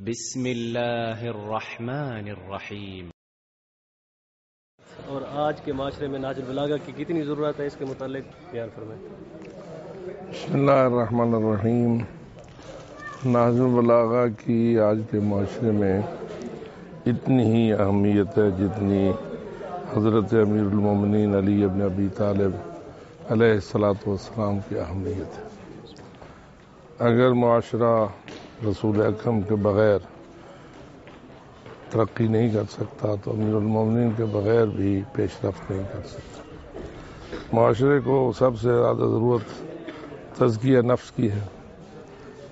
بسم اللہ الرحمن الرحیم۔ اور آج کے معاشرے میں نہج البلاغہ کی کتنی ضرورت ہے، اس کے متعلق بیان فرمائیں۔ بسم اللہ الرحمن الرحیم۔ نہج البلاغہ کی آج کے معاشرے میں اتنی ہی اہمیت ہے جتنی حضرت امیر المومنین علی ابن ابی طالب علیہ الصلاۃ والسلام کی اہمیت ہے۔ اگر معاشرہ رسول اکرم کے بغیر ترقی نہیں کر سکتا تو امیر المومنین کے بغیر بھی پیش رفت نہیں کر سکتا۔ معاشرے کو سب سے زیادہ ضرورت تزکیہ نفس کی ہے۔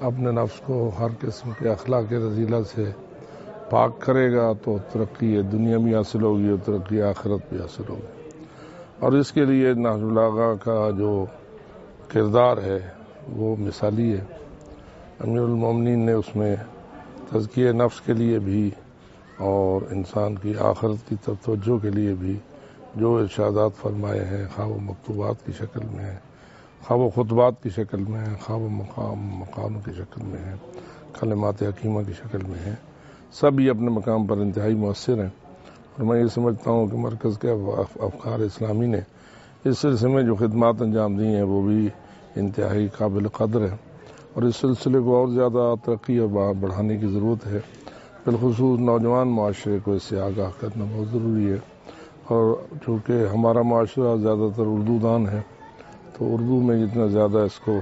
اپنے نفس کو ہر قسم کے اخلاق رذیلہ سے پاک کرے گا تو ترقی دنیا بھی حاصل ہوگی اور ترقی آخرت بھی حاصل ہوگی، اور اس کے لیے نہج البلاغہ کا جو کردار ہے وہ مثالی ہے۔ امیر المومنین نے اس میں تزکیہ نفس کے لیے بھی اور انسان کی آخرت کی طرف توجہ کے لیے بھی جو ارشادات فرمائے ہیں، خواہ وہ مکتوبات کی شکل میں ہے، خواہ وہ خطبات کی شکل میں ہے، خواہ وہ مقام کی شکل میں ہے، کلمات حکیمہ کی شکل میں ہے، سب یہ اپنے مقام پر انتہائی مؤثر ہیں۔ اور میں یہ سمجھتا ہوں کہ مرکز کے افکار اسلامی نے اس سلسلے میں جو خدمات انجام دی ہیں وہ بھی انتہائی قابل قدر ہیں، اور اس سلسلے کو اور زیادہ ترقی اور بڑھانے کی ضرورت ہے۔ بالخصوص نوجوان معاشرے کو اس سے آگاہ کرنا بہت ضروری ہے، اور چونکہ ہمارا معاشرہ زیادہ تر اردو دان ہے تو اردو میں جتنا زیادہ اس کو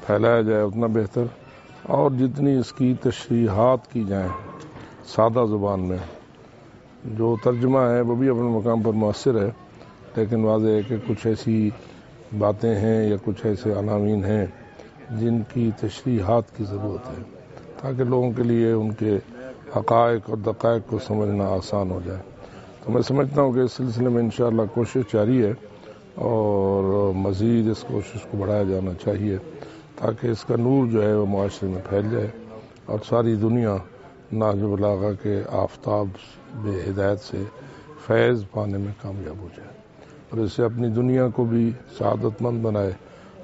پھیلایا جائے اتنا بہتر، اور جتنی اس کی تشریحات کی جائیں سادہ زبان میں، جو ترجمہ ہے وہ بھی اپنے مقام پر مؤثر ہے، لیکن واضح ہے کہ کچھ ایسی باتیں ہیں یا کچھ ایسے عناوین ہیں جن کی تشریحات کی ضرورت ہے تاکہ لوگوں کے لیے ان کے حقائق اور دقائق کو سمجھنا آسان ہو جائے۔ تو میں سمجھتا ہوں کہ اس سلسلے میں انشاءاللہ کوشش جاری ہے، اور مزید اس کوشش کو بڑھایا جانا چاہیے تاکہ اس کا نور جو ہے وہ معاشرے میں پھیل جائے اور ساری دنیا نہج البلاغہ کے آفتاب بے ہدایت سے فیض پانے میں کامیاب ہو جائے، اور اس سے اپنی دنیا کو بھی سعادت مند بنائے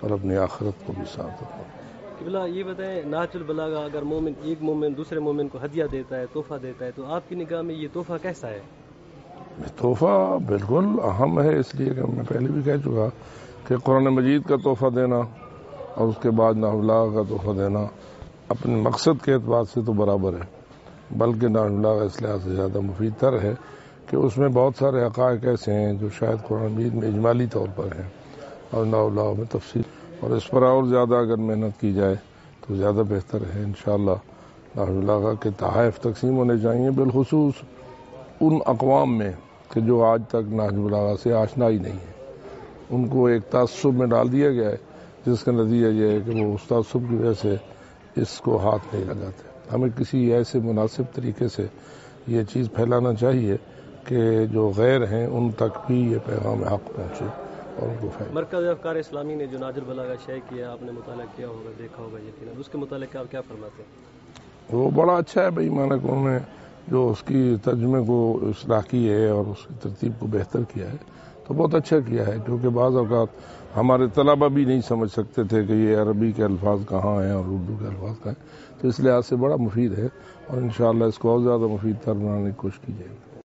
اور اپنی آخرت کو بھی سعادت مند۔ قبلہ یہ بتائیں، نہج البلاغہ اگر ایک مومن دوسرے مومن کو ہدیہ دیتا ہے، تحفہ دیتا ہے، تو آپ کی نگاہ میں یہ تحفہ کیسا ہے؟ تحفہ بالکل اہم ہے، اس لیے کہ میں پہلے بھی کہہ چکا کہ قرآن مجید کا تحفہ دینا اور اس کے بعد نہج البلاغہ کا تحفہ دینا اپنے مقصد کے اعتبار سے تو برابر ہے، بلکہ نہج البلاغہ اس لحاظ سے زیادہ مفید تر ہے کہ اس میں بہت سارے حقائق ایسے ہیں جو شاید قرآن مجید میں اجمالی طور پر ہیں اور نہج البلاغہ میں تفصیل، اور اس پر اور زیادہ اگر محنت کی جائے تو زیادہ بہتر ہے۔ انشاءاللہ نہج البلاغہ کے تحائف تقسیم ہونے چاہیے، بالخصوص ان اقوام میں کہ جو آج تک نہج البلاغہ سے آشنا ہی نہیں ہے، ان کو ایک تعصب میں ڈال دیا گیا ہے جس کا نتیجہ یہ ہے کہ وہ اس تعصب کی وجہ سے اس کو ہاتھ نہیں لگاتے۔ ہمیں کسی ایسے مناسب طریقے سے یہ چیز پھیلانا چاہیے کہ جو غیر ہیں ان تک بھی یہ پیغام حق پہنچے اور ان کو پھیلے۔ مرکز افکار اسلامی نے جو نہج البلاغہ شائع کیا، آپ نے مطالعہ کیا ہوگا، دیکھا ہوگا یقیناً، اس کے متعلق آپ کیا فرماتے ہیں؟ وہ بڑا اچھا ہے بھائی، مانا کہ انہوں نے جو اس کی ترجمے کو اصلاح کی ہے اور اس کی ترتیب کو بہتر کیا ہے تو بہت اچھا کیا ہے، کیونکہ بعض اوقات ہمارے طلبہ بھی نہیں سمجھ سکتے تھے کہ یہ عربی کے الفاظ کہاں ہیں اور اردو کے الفاظ کہاں ہیں، تو اس لحاظ سے بڑا مفید ہے، اور انشاءاللہ اس کو اور زیادہ مفید تر بنانے کی کوشش کی جائے گی۔